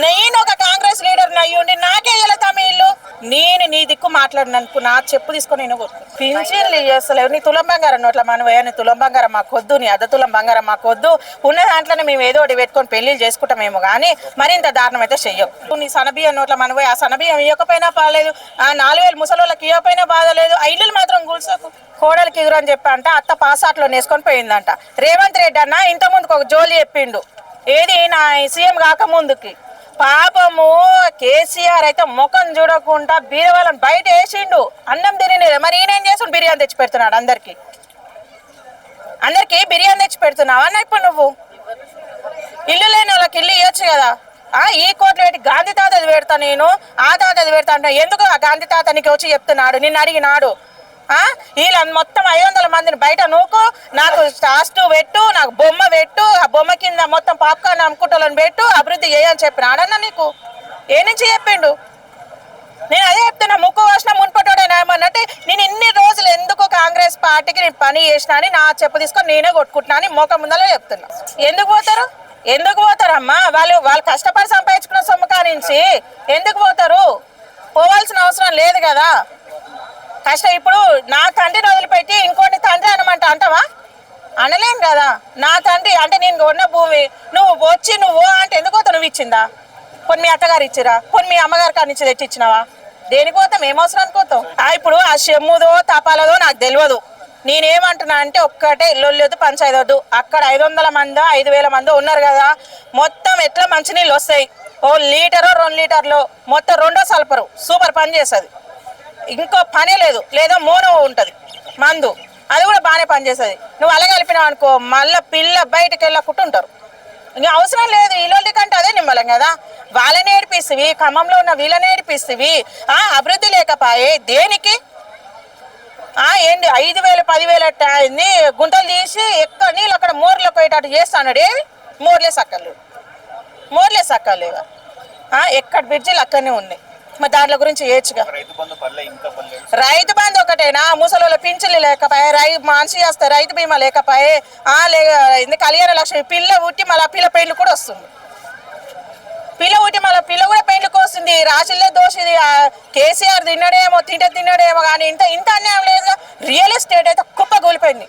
నేను ఒక కాంగ్రెస్ లీడర్ అయ్యుండి నాకే ఇలా తమిళ్లు నేను నీ దిక్కు మాట్లాడిననుకు నా చెప్పు తీసుకొని నేను పింఛన్లు చేస్తలేవు. నీ తులం బంగారం నోట్ల మనవయ్యా, నీ తులం బంగారం మాకొద్దు, నీ అర్ధ తులం బంగారం మాకొద్దు. ఉన్న దాంట్లోనే మేము ఏదో ఒకటి పెట్టుకొని పెళ్లిళ్ళు చేసుకుంటామేమో కానీ మరింత దారుణం అయితే చెయ్యవు. నీ సనబియ్యం నోట్ల మనవయ్య, ఆ సనబియ్యం ఇవ్వకపోయినా బాగాలేదు, ఆ 4000 ముసలోళ్ళకి ఇవ్వకపోయినా బాధలేదు, ఆ ఇల్లులు మాత్రం కూల్చోకు. కోడలికి ఎదురు అని చెప్పి అంట అత్త పాసాట్లో నేసుకొని పోయిందంట. రేవంత్ రెడ్డి అన్న ఇంతకుముందుకు ఒక జోలి చెప్పిండు, ఏది నా సీఎం కాకముందుకి. పాపము కేసీఆర్ అయితే ముఖం చూడకుండా బీరవాళ్ళని బయట వేసిండు, అన్నం తినలేదు. మరి ఈయన ఏం చేస్తుండు? బిర్యానీ తెచ్చి పెడుతున్నాడు అందరికి బిర్యానీ తెచ్చి పెడుతున్నావు అన్న. ఇప్పుడు నువ్వు ఇల్లు లేని వాళ్ళకి ఇల్లు ఇవ్వచ్చు కదా. ఈ కోట్లు పెట్టి గాంధీ తాతది పెడతా, నేను ఆ తాతది పెడతా అంటే ఎందుకు ఆ గాంధీ తాతనికి వచ్చి చెప్తున్నాడు? నిన్ను అడిగినాడు. వీళ్ళ మొత్తం 500 మందిని బయట నూకు, నాకు స్టాస్టు పెట్టు, నాకు బొమ్మ పెట్టు, ఆ బొమ్మ కింద మొత్తం పాప్కార్న్ అమ్ముకుంటాలని పెట్టు, అభివృద్ధి చేయని చెప్పినాడన్న. నీకు ఏ నుంచి చెప్పిండు? నేను అదే చెప్తున్నా, ముక్కు వాసిన మున్పటోడేమన్నట్టు. నేను ఇన్ని రోజులు ఎందుకు కాంగ్రెస్ పార్టీకి నేను పని చేసినా అని నా చెప్పు తీసుకొని నేనే కొట్టుకుంటున్నా అని మోక ముందలో చెప్తున్నా. ఎందుకు పోతారమ్మా? వాళ్ళు కష్టపడి సంపాదించుకున్న సొమ్ము కానించి ఎందుకు పోతారు? పోవాల్సిన అవసరం లేదు కదా. ఇప్పుడు నా తండ్రిని వదిలిపెట్టి ఇంకోటి తండ్రి అనమంట అంటావా? అనలేం కదా. నా తండ్రి అంటే నేను కొన్న భూమి నువ్వు అంటే ఎందుకు పోతావు? నువ్వు ఇచ్చిందా? కొన్ని మీ అత్తగారు ఇచ్చిరా, కొన్ని మీ అమ్మగారు కానిచ్చి తెచ్చి ఇచ్చినావా? దేనికి పోతాం? ఏం అవసరానికి పోతాం? ఇప్పుడు ఆ చెమ్ముదో తపాలదో నాకు తెలియదు. నేనేమంటున్నా అంటే ఒక్కటే ఇల్లు పంచాయతీ వద్దు. అక్కడ 500 మందో 5000 మందో ఉన్నారు కదా, మొత్తం ఎట్లా మంచినీళ్ళు వస్తాయి. ఓ లీటరో 2 లీటర్లు మొత్తం 2 సల్పరు సూపర్ పని చేస్తుంది. ఇంకో పనే లేదు, లేదా మోనో ఉంటుంది మందు, అది కూడా బాగానే పనిచేస్తుంది. నువ్వు అలగలిపినావు అనుకో మళ్ళీ పిల్ల బయటకు వెళ్ళకుంటుంటారు. ఇంకా అవసరం లేదు. ఇల్లు కంటే అదే నిమ్మలం కదా. వాళ్ళని ఏడిపిస్తువి, ఖమ్మంలో ఉన్న వీళ్ళని ఏడిపిస్తువి. అభివృద్ధి లేకపోయే దేనికి? ఏంటి 5000 10,000 గుంటలు తీసి ఎక్కడ నీళ్ళు అక్కడ మోర్లో పోయేటట్టు చేస్తాడు. ఏమి మోర్లే సక్కర్లేవా? ఎక్కడ బ్రిడ్జిలు అక్కడనే ఉన్నాయి. మరి దాంట్లో గురించి ఏడ్చుగా. రైతు బంధు ఒకటేనా? ముసలి పింఛన్లు లేకపోయే, మనిషి చేస్తే రైతు బీమా లేకపోయే, కళ్యాణ లక్ష్మి పిల్ల ఉట్టి మళ్ళీ పిల్ల పెండ్లు కూడా వస్తుంది. పిల్ల కూడా పెండ్లకు వస్తుంది. రాశిల్లే దోషిది. కేసీఆర్ తిన్నాడేమో కానీ ఇంత అన్యాయం లేదు. రియల్ ఎస్టేట్ అయితే కుప్ప కూలిపోయింది.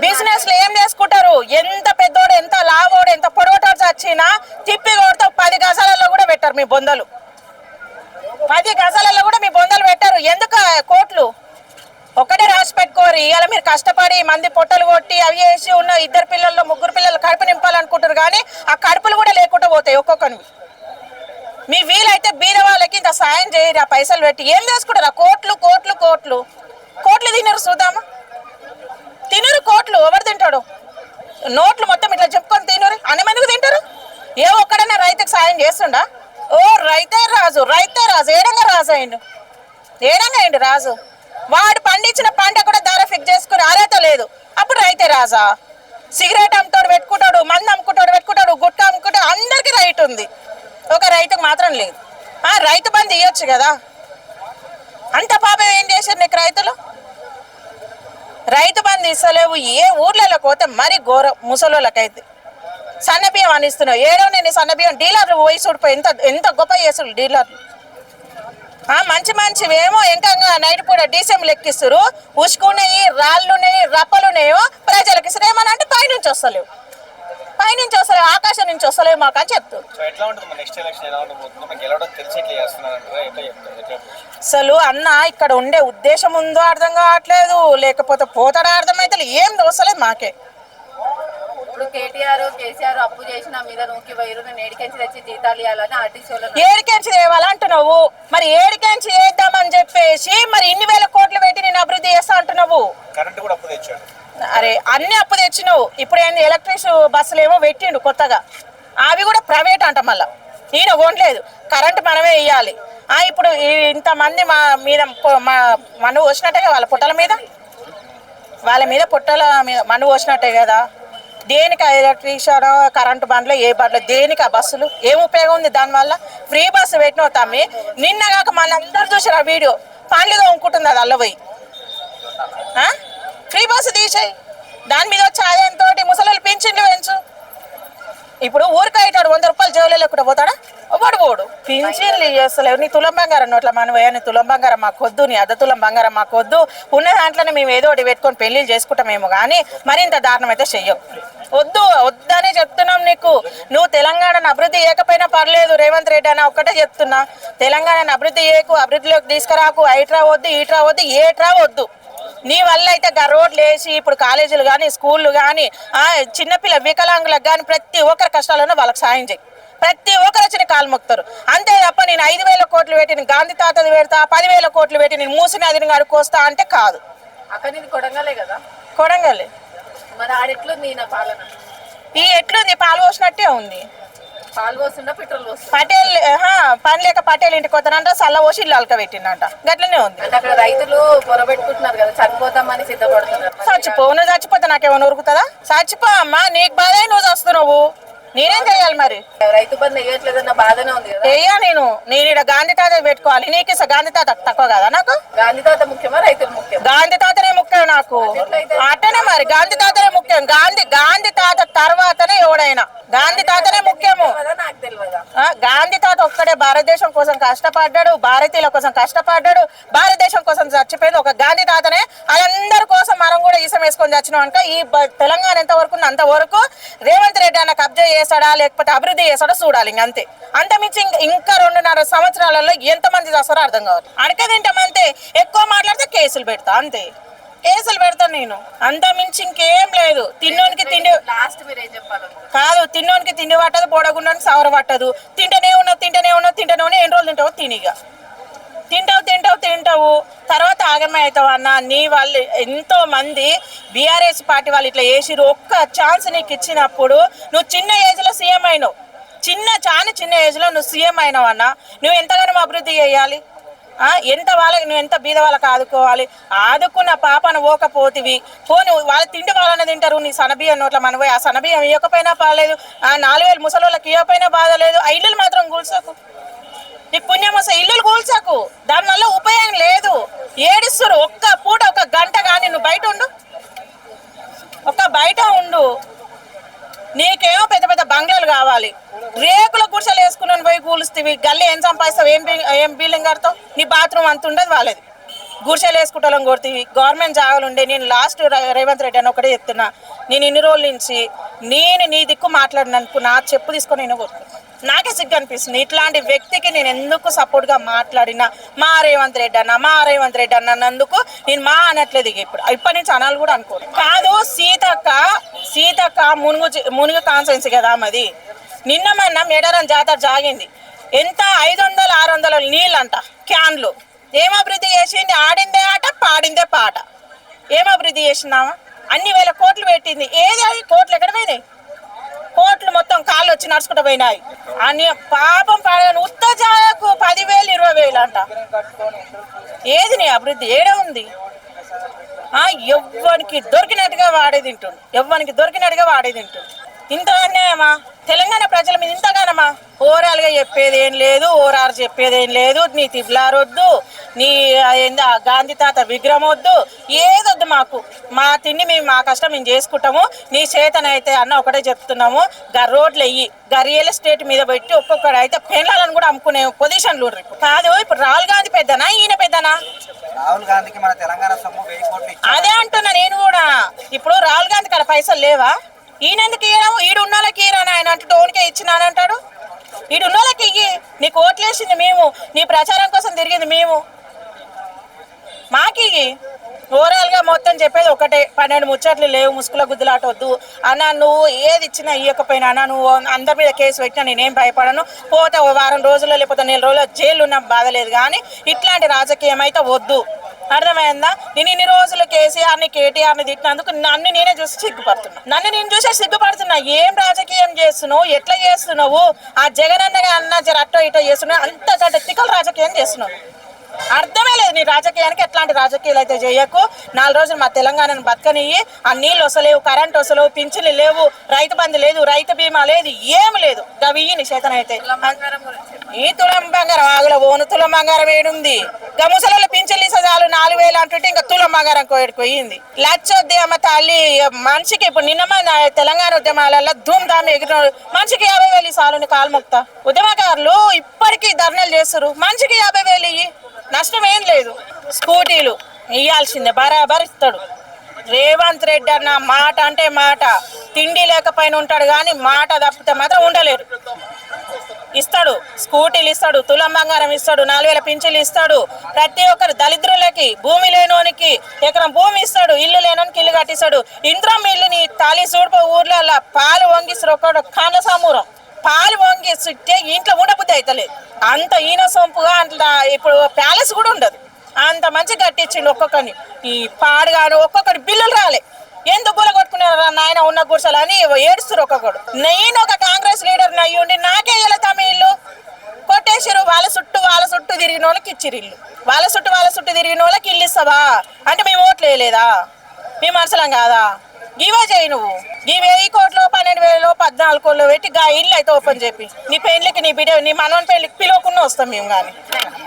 బిజినెస్ లో ఏం చేసుకుంటారు? ఎంత పెద్దోడు, ఎంత లావోడు, ఎంత పొడవటోడు వచ్చినా తిప్పి కొడితే 10 గజాలలో కూడా పెట్టారు మీ బొందలు. 10 గజాలలో కూడా మీ బొందలు పెట్టారు. ఎందుకు కోట్లు? ఒక్కటే రాసి పెట్టుకోరు. ఇవాళ మీరు కష్టపడి మంది పొట్టలు కొట్టి అవి వేసి ఉన్న 2 పిల్లల్లో 3 పిల్లలు కడుపు నింపాలనుకుంటారు కానీ ఆ కడుపులు కూడా లేకుండా పోతాయి ఒక్కొక్కరివి. మీ వీలైతే బీద వాళ్ళకి ఇంత సాయం చేయరు. ఆ పైసలు పెట్టి ఏం చేసుకుంటారు? కోట్లు తినరు. చూద్దామా? తినరు కోట్లు. ఎవరు తింటాడు? నోట్లు మొత్తం ఇట్లా చెప్పుకొని తినరు. అన్ని మందికి తింటారు. ఏ ఒక్కడైనా రైతుకు సాయం చేస్తుండా? రైతే రాజు. ఏడంగా రాజు అయిండు రాజు. వాడు పండించిన పంట కూడా ధర ఫిక్స్ చేసుకుని అర్హత లేదు. అప్పుడు రైతే రాజా? సిగరెట్ అమ్ముతాడు పెట్టుకుంటాడు, మందు అమ్ముకుంటాడు పెట్టుకుంటాడు, గుట్కా అమ్ముకుంటాడు, అందరికీ రైట్ ఉంది. ఒక రైతుకు మాత్రం లేదు. రైతు బంధు ఇవ్వచ్చు కదా. అంత పాపం ఏం చేశారు నీకు రైతులు? రైతు బంధు ఇస్తలేవు. ఏ ఊర్లలో పోతే మరి ఘోరం. ముసలోళ్ళకైతే సన్నబియ్యం అనిస్తున్నావు. ఏడో నేను సన్నబియ్యం డీలర్లు పోయి చూడిపోయి ఎంత గొప్ప చేసుడు డీలర్లు. మంచివేమో ఇంకా నైట్ పూట డీసెం లెక్కిస్తారు. ఉసుకున్నాయి, రాళ్ళున్నాయి, రప్పలున్నాయో ప్రజలకి ఇస్తారు. ఏమన్నా అంటే పైనుంచి వస్తలేవు, ఆకాశం నుంచి వస్తలేవు మాకు అని చెప్తారు. అసలు అన్న ఇక్కడ ఉండే ఉద్దేశం ఉందో అర్థం కావట్లేదు, లేకపోతే పోతాడా అర్థమైతే ఏం దోసలేదు మాకే. ఇప్పుడు కేసీఆర్ అప్పు చేసిన మీద నూకి వైరు ఏడికెంచి తెచ్చి జీతాలు ఇవ్వాలని ఆర్టీసీ ఏడికెంచి తేవాలంటున్నావు. మరి ఏడికెంచి వేద్దామని చెప్పేసి మరి ఇన్ని వేల కోట్లు పెట్టి నేను అభివృద్ధి చేస్తా అంటున్నావు. అరే అన్ని అప్పు తెచ్చినావు. ఇప్పుడు ఏంది ఎలక్ట్రిక్ బస్సులు ఏమో పెట్టిండు కొత్తగా, అవి కూడా ప్రైవేట్ అంట. మళ్ళా ఈయన కొనలేదు, కరెంటు మనమే ఇవ్వాలి. ఇప్పుడు ఇంతమంది మా మీద మన్ను పోసినట్టే వాళ్ళ పుట్టల మీద పుట్టల మీద మన్ను పోసినట్టే కదా. దేనికి ఎలక్ట్రీషియన్ కరెంటు బండ్లు ఏ బండ్లు దేనికి? ఆ బస్సులు ఏం ఉపయోగం ఉంది దానివల్ల? ఫ్రీ బస్సు పెట్టినావు తమ్మి. నిన్నగాక మన అందరు చూసారు ఆ వీడియో. పండ్లు తోముకుంటుంది అది అల్లబోయి. ఫ్రీ బస్సు తీసేయి, దాని మీద వచ్చే ఆదాయంతో ముసలి పింఛన్లు పెంచు. ఇప్పుడు ఊరికి అయితాడు 100 రూపాయలు జోలు లేకుండా పోతాడా? వాడు పోడు. పింఛన్లు చేస్తలేవు. నీ తులం బంగారం నోట్ల మనవయ్యా, నీ తులం బంగారం మాకు వద్దు, నీ అర్ధ తులం బంగారం మాకు వద్దు. ఉన్న దాంట్లోనే మేము ఏదో ఒకటి పెట్టుకొని పెళ్లిళ్ళు చేసుకుంటామేమో కానీ మరి ఇంత దారుణం అయితే చెయ్యవు. వద్దు వద్దనే చెప్తున్నాం నీకు. నువ్వు తెలంగాణను అభివృద్ధి చేయకపోయినా పర్లేదు రేవంత్ రెడ్డి అని ఒక్కటే చెప్తున్నా. తెలంగాణను అభివృద్ధి చేయకు, అభివృద్ధిలోకి తీసుకురాకు. ఐట్రా వద్దు, ఈట్రా వద్దు, ఏట్రా వద్దు. నీ వల్ల అయితే రోడ్లు వేసి ఇప్పుడు కాలేజీలు కానీ స్కూళ్ళు కానీ చిన్నపిల్ల వికలాంగులకు కానీ ప్రతి ఒక్కరి కష్టాలను వాళ్ళకి సాయం చేయి. ప్రతి ఒక్కరు వచ్చి కాలు మొక్కుతారు. అంతే తప్ప నేను 5,000 కోట్లు పెట్టి నేను గాంధీ తాతది పెడతా, 10,000 కోట్లు పెట్టి నేను మూసిన నదిని కడుక్కొస్తా అంటే కాదు. అక్కడ ఇది కొడంగలే కదా? కొడంగలే. మరి ఆడెట్లుంది నా పాలన? ఈ ఎట్లుంది? పాలు పోసినట్టే ఉంది. పాలు పోస్తుందా పెట్రోల్ పోస్తుందా? పటేల్ పని లేక పటేల్ ఇంటికి వస్తానంట, సల్ల పోసి ఇల్లు అలక పెట్టిందంట. గట్లనే ఉంది. అంటే అక్కడ రైతులు పొరబెట్టుకుంటున్నారు కదా, చనిపోతామని సిద్ధపడుతున్నారు. నువ్వు చచ్చిపోతే నాకేమైనా ఉరుకుతుందా? చచ్చిపో అమ్మా, నీకు బాధ నువ్వు వస్తున్నావు, నేనేం చేయాలి మరి? రైతు బంధు వేయట్లేదన్న బాధనే ఉంది కదా. వేయా నేను ఇక్కడ గాంధీ తాత పెట్టుకోవాలి. నీకు గాంధీ తాత తక్కువ కదా నాకు? గాంధీ తాత ముఖ్యమా రైతులు ముఖ్యం? గాంధీ తాతనే ముఖ్యం నాకు. అట్టనే మరి గాంధీ తాతనే ముఖ్యం. గాంధీ తాత తర్వాతనే ఎవడైనా గాంధీ తాతనే ముఖ్యము. నాకు తెలియదా? గాంధీ తాత ఒక్కడే భారతదేశం కోసం కష్టపడ్డాడు, భారతీయుల కోసం కష్టపడ్డాడు, భారతదేశం కోసం చచ్చిపోయింది ఒక గాంధీ తాతనే. వాళ్ళందరి కోసం మనం కూడా ఈసం వేసుకొని చచ్చినాం అనుక ఈ తెలంగాణ ఎంత వరకు ఉంది అంతవరకు రేవంత్ రెడ్డి అన్న కబ్జా చేస్తాడా లేకపోతే అభివృద్ధి చేస్తాడో చూడాలి. ఇంకంతే. అంతమించి ఇంకా 2.5 సంవత్సరాలలో ఎంతమంది చేస్తారో అర్థం కావాలి. అడకదింటమంతే. ఎక్కువ మాట్లాడితే కేసులు పెడతా, అంతే. కేసులు పెడతాను నేను. అంతమించి ఇంకేం లేదు. తిన్నోనికి తిండి లాస్ట్ మీరు ఏం చెప్పాలి కాదు. తిన్నోనికి తిండి పట్టదు, పొడగుండానికి సవర పట్టదు. తింటనే ఉన్నావు ఎన్ని రోజులు తింటావు? తినిగా తింటావు తర్వాత ఆగమే అవుతావు అన్న. నీ వాళ్ళు ఎంతో మంది బీఆర్ఎస్ పార్టీ వాళ్ళు ఇట్లా వేసిరు. ఒక్క ఛాన్స్ నీకు ఇచ్చినప్పుడు నువ్వు చిన్న ఏజ్లో సీఎం అయినావు. చిన్న ఏజ్లో నువ్వు సీఎం అయినావు అన్న. నువ్వు ఎంతగానో అభివృద్ధి చేయాలి. ఎంత వాళ్ళకి నువ్వు ఎంత బీద వాళ్ళకి ఆదుకోవాలి. ఆదుకున్న పాపను ఓకపోతివి పోను. వాళ్ళు తిండి వాళ్ళని తింటారు. నీ సనబియ్యం నోట్ల మనం పోయి ఆ సనబియ్యం ఇవ్వకపోయినా బాగాలేదు, 4,000 ముసలోళ్ళకి ఇవ్వకపోయినా బాధ లేదు. ఆ ఇల్లులు మాత్రం కూల్చకు. నీకు పుణ్యం వస్తే ఇల్లులు కూల్చకు. దానివల్ల ఉపయోగం లేదు. ఏడిస్తురు. ఒక్క పూట 1 గంట కానీ నువ్వు బయట ఉండు. నీకేమో పెద్ద పెద్ద బంగ్లాలు కావాలి. రేకుల గుడిసెలు వేసుకున్నాను పోయి కూలుస్తీవి. గల్లీ ఏం సంపాదిస్తావు? ఏం బిల్డింగ్ కడతావు? నీ బాత్రూమ్ అంత ఉండదు వాళ్ళది. గుడిసెలు వేసుకుంటాం కొడుతీవి. గవర్నమెంట్ జాగాలు ఉండే. నేను లాస్ట్ రేవంత్ రెడ్డి అని ఒకటే చెప్తున్నా. నేను ఇన్ని రోజుల నుంచి నీ దిక్కు మాట్లాడినందుకు నా చెప్పు తీసుకొని నేను కొడుతున్నా. నాకే సిగ్గు అనిపిస్తుంది. ఇట్లాంటి వ్యక్తికి నేను ఎందుకు సపోర్ట్గా మాట్లాడినా మా రేవంత్ రెడ్డి అన్నందుకు నేను అనట్లేదు. ఇప్పటి నుంచి అనాలు కూడా అనుకోను. కాదు సీతక్క మునుగు కాన్సెన్సీ కదా మాది. నిన్న మొన్న మేడారం జాతర జాగింది. ఎంత 500-600 నీళ్ళంట క్యాన్లు. ఏం అభివృద్ధి చేసింది? ఆడిందే ఆట, పాడిందే పాట. ఏం అభివృద్ధి చేసినావా? అన్ని వేల కోట్లు పెట్టింది. ఏది అవి కోట్లు ఎక్కడ పోయినాయి? కోట్లు మొత్తం కాళ్ళు వచ్చి నడుచుకుంటూ పోయినాయి. అని పాపం పాడగాను. ఉత్తజాలకు 10,000-20,000 అంట. ఏది నీ అభివృద్ధి? ఏడే ఉంది? ఎవ్వరికి దొరికినట్టుగా వాడేది తింటుంది. ఇంత అన్యాయమా? తెలంగాణ ప్రజల మీద ఇంతగానమా? ఓవరాల్గా చెప్పేది ఏం లేదు, ఓరారు చెప్పేది ఏం లేదు. నీ తిబ్లారొద్దు, నీ గాంధీ తాత విగ్రహం వద్దు, ఏదొద్దు మాకు. మా తిండి మా కష్టం మేము చేసుకుంటాము. నీ చేతనైతే అన్న ఒకటే చెప్తున్నాము. రోడ్లు వెయ్యి రియల్ ఎస్టేట్ మీద పెట్టి ఒక్కొక్కడు అయితే పెళ్ళాలను కూడా అమ్ముకునే పొజిషన్లు కాదు. ఇప్పుడు రాహుల్ గాంధీ పెద్దనా ఈయన పెద్దనా? రాహుల్ గాంధీకి మన తెలంగాణ సొమ్ము 1000 కోట్లు. అదే అంటున్నా నేను కూడా. ఇప్పుడు రాహుల్ గాంధీ కాడ పైసలు లేవా? ఈయనెందుకు ఇయ్యడం? ఈడున్నోళ్ళకి ఇయ్యరాని ఆయన అంటే టోన్కే ఇచ్చినానంటాడు. ఈడున్నోళ్ళకి ఇయ్యి. నీకు ఓట్లేసింది మేము, నీ ప్రచారం కోసం తిరిగింది మేము. మాకి ఓవరాల్గా మొత్తం చెప్పేది ఒకటే. 12 ముచ్చట్లు లేవు, ముసుగుల గుద్దులాట వద్దు అన్న. నువ్వు ఏది ఇచ్చినా ఇవ్వకపోయినా అన్న, నువ్వు అందరి మీద కేసు పెట్టినా నేనేం భయపడను. పోతే 1 వారం రోజుల్లో లేకపోతే 4 రోజుల్లో జైలు ఉన్న బాధ లేదు. కానీ ఇట్లాంటి రాజకీయం అయితే వద్దు. అర్థమైందా? నేను ఇన్ని రోజులు కేసీఆర్ని కేటీఆర్ని తిట్టినందుకు నన్ను నేనే చూసి సిగ్గుపడుతున్నా. ఏం రాజకీయం చేస్తున్నావు? ఎట్లా చేస్తున్నావు? ఆ జగనన్నగా అన్న జర అట్టో ఇటో చేస్తున్నావు. అంత తిక్కల రాజకీయం చేస్తున్నావు. అర్థమే లేదు నీ రాజకీయానికి. ఎట్లాంటి రాజకీయాలు అయితే చేయకు. 4 రోజులు మా తెలంగాణను బతకనియ్యి. ఆ నీళ్ళు వస్తలేవు, కరెంట్ వస్తలేవు, పింఛన్లు లేవు, రైతు బంధు లేదు, రైతు బీమా లేదు, ఏమి లేదు. గవి నీ చేతనైతే. ఈ తులం బంగారం ఆగుల ఓను తులం బంగారం ఏడుంది? ముసలి పింఛన్లు ఇస్తే చాలు 4,000 అంటుంటే ఇంకా తులం బంగారం పోయింది. లచ్చొద్ది అమ్మ తల్లి మనిషికి. ఇప్పుడు నిన్న మన తెలంగాణ ఉద్యమాలలో ధూమ్ ధామ్ ఎగిరిన మనిషికి 50,000 చాలు కాలు మొక్తా. ఉద్యమకారులు ఇప్పటికీ ధర్నాలు చేస్తారు. మనిషికి 50,000 ఇయ్యి, నష్టం ఏం లేదు. స్కూటీలు ఇయ్యాల్సిందే, బరాబర్ ఇస్తాడు. రేవంత్ రెడ్డి అన్న మాట అంటే మాట, తిండి లేకపోయినా ఉంటాడు కానీ మాట తప్పితే మాత్రం ఉండలేరు. ఇస్తాడు, స్కూటీలు ఇస్తాడు, తులం బంగారం ఇస్తాడు, 4,000 పింఛన్లు ఇస్తాడు. ప్రతి ఒక్కరు దళిద్రులకి, భూమి లేనోనికి ఎకరం భూమి ఇస్తాడు, ఇల్లు లేనోనికి ఇల్లు కట్టిస్తాడు. ఇంద్రం ఇల్లుని తాలి చూడిపో ఊర్లలో పాలు వంగిస్తారు. ఒకడు కాండ్ల సమూరం పాలు వంగిస్తుంటే ఇంట్లో ఉండబుద్ధి అవుతలేదు. అంత ఈయన సొంపుగా అంత ఇప్పుడు ప్యాలెస్ కూడా ఉండదు. అంత మంచి కట్టించిండు ఒక్కొక్కరిని. ఈ పాడుగాడు ఒక్కొక్కటి బిల్లులు రాలే. ఎందుకు గుల కొట్టుకున్నారు నాయన ఉన్న గుడిసెలు అని ఏడుస్తారు ఒక్కొక్కడు. నేను ఒక కాంగ్రెస్ లీడర్ అయ్యుండి నాకే వెళ్తాం ఇల్లు కొట్టేసారు. వాళ్ళ చుట్టూ తిరిగిన వాళ్ళకి ఇచ్చిరు ఇల్లు. వాళ్ళ చుట్టూ తిరిగిన వాళ్ళకి ఇల్లు ఇస్తావా అంటే మేము ఓట్లు వేయలేదా? మేము మనసులం కాదా? గివే చేయి నువ్వు. ఈ 1,000 కోట్లు 12,000 14 కోట్లు పెట్టి గా ఇల్లు అయితే ఓపెన్ చెప్పి నీ పెళ్లికి నీ బిడ్డ నీ మనవని పెళ్లికి పిలవకుండా వస్తాం మేము. కానీ